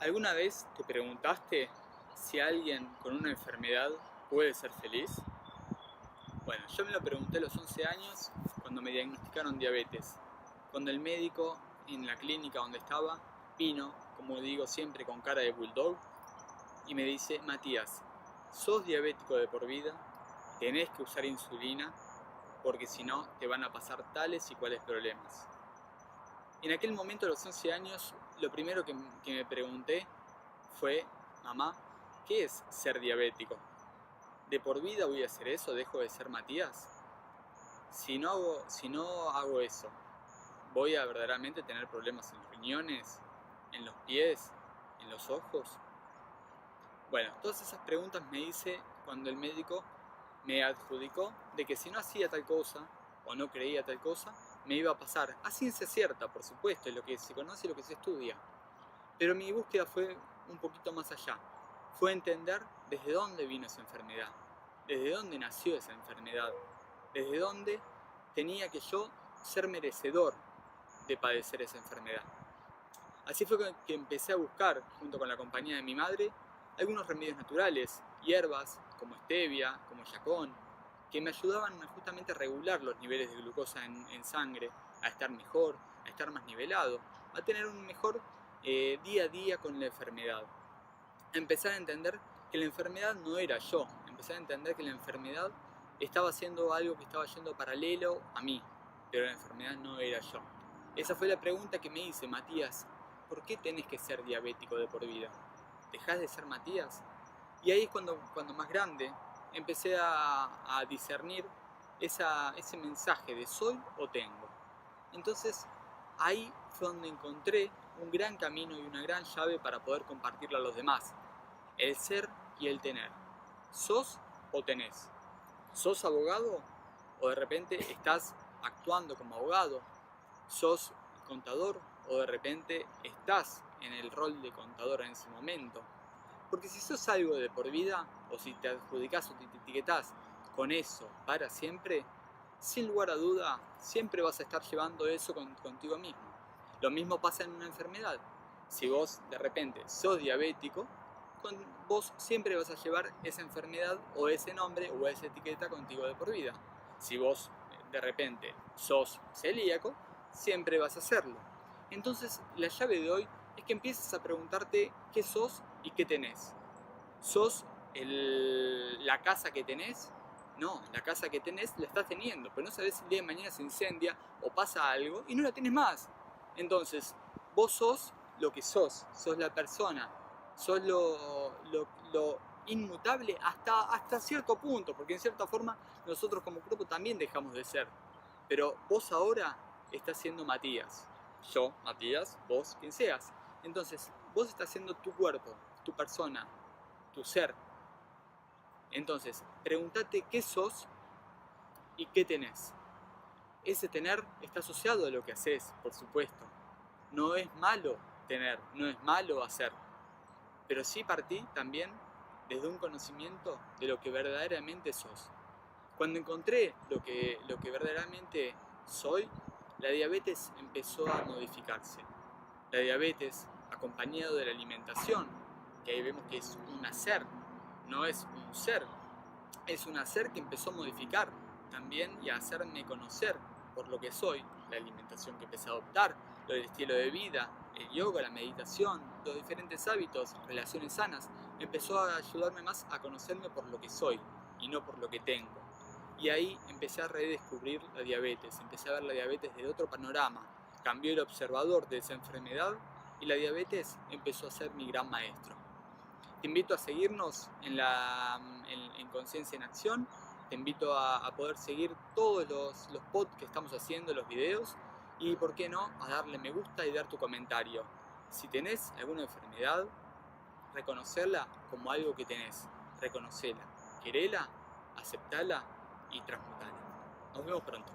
¿Alguna vez te preguntaste si alguien con una enfermedad puede ser feliz? Bueno, yo me lo pregunté a los 11 años cuando me diagnosticaron diabetes. Cuando el médico en la clínica donde estaba vino, como digo siempre, con cara de bulldog y me dice: Matías, sos diabético de por vida, tenés que usar insulina porque si no te van a pasar tales y cuales problemas. En aquel momento, a los 11 años, lo primero que me pregunté fue: mamá, ¿qué es ser diabético? ¿De por vida voy a hacer eso? ¿Dejo de ser Matías? Si no hago eso, ¿voy a verdaderamente tener problemas en los riñones, en los pies, en los ojos? Bueno, todas esas preguntas me hice cuando el médico me adjudicó de que si no hacía tal cosa o no creía tal cosa, me iba a pasar, a ciencia cierta, por supuesto, es lo que se conoce y lo que se estudia. Pero mi búsqueda fue un poquito más allá. Fue entender desde dónde vino esa enfermedad, desde dónde nació esa enfermedad, desde dónde tenía que yo ser merecedor de padecer esa enfermedad. Así fue que empecé a buscar, junto con la compañía de mi madre, algunos remedios naturales, hierbas como stevia, como yacón, que me ayudaban justamente a regular los niveles de glucosa en sangre, a estar mejor, a estar más nivelado, a tener un mejor día a día con la enfermedad. Empecé a entender que la enfermedad no era yo, empecé a entender que la enfermedad estaba haciendo algo que estaba yendo paralelo a mí, pero la enfermedad no era yo. Esa fue la pregunta que me hice: Matías, ¿por qué tenés que ser diabético de por vida? ¿Dejás de ser Matías? Y ahí es cuando más grande empecé a discernir ese mensaje de soy o tengo. Entonces ahí fue donde encontré un gran camino y una gran llave para poder compartirlo a los demás. El ser y el tener. ¿Sos o tenés? ¿Sos abogado o de repente estás actuando como abogado? ¿Sos contador o de repente estás en el rol de contador en ese momento? Porque si sos algo de por vida, o si te adjudicás o te etiquetás con eso para siempre, sin lugar a duda, siempre vas a estar llevando eso contigo mismo. Lo mismo pasa en una enfermedad. Si vos de repente sos diabético, vos siempre vas a llevar esa enfermedad o ese nombre o esa etiqueta contigo de por vida. Si vos de repente sos celíaco, siempre vas a hacerlo. Entonces la llave de hoy es que empieces a preguntarte qué sos y qué tenés. ¿Sos la casa que tenés? No, la casa que tenés la estás teniendo, pero no sabés si el día de mañana se incendia o pasa algo y no la tenés más. Entonces, vos sos lo que sos la persona, sos lo inmutable hasta cierto punto, porque en cierta forma nosotros como grupo también dejamos de ser. Pero vos ahora estás siendo Matías, yo, Matías, vos, quien seas. Entonces, vos estás siendo tu cuerpo, tu persona, tu ser. Entonces, pregúntate qué sos y qué tenés. Ese tener está asociado a lo que haces, por supuesto. No es malo tener, no es malo hacer. Pero sí partí también desde un conocimiento de lo que verdaderamente sos. Cuando encontré lo que verdaderamente soy, la diabetes empezó a modificarse. La diabetes, acompañado de la alimentación, que ahí vemos que es un hacer, no es un ser, es un hacer que empezó a modificar también y a hacerme conocer por lo que soy, la alimentación que empecé a adoptar, el estilo de vida, el yoga, la meditación, los diferentes hábitos, relaciones sanas, empezó a ayudarme más a conocerme por lo que soy y no por lo que tengo. Y ahí empecé a redescubrir la diabetes, empecé a ver la diabetes de otro panorama, cambió el observador de esa enfermedad y la diabetes empezó a ser mi gran maestro. Te invito a seguirnos en Conciencia en Acción, te invito a poder seguir todos los posts que estamos haciendo, los videos, y por qué no, a darle me gusta y dar tu comentario. Si tenés alguna enfermedad, reconocerla como algo que tenés, reconocela, querela, aceptala y transmutala. Nos vemos pronto.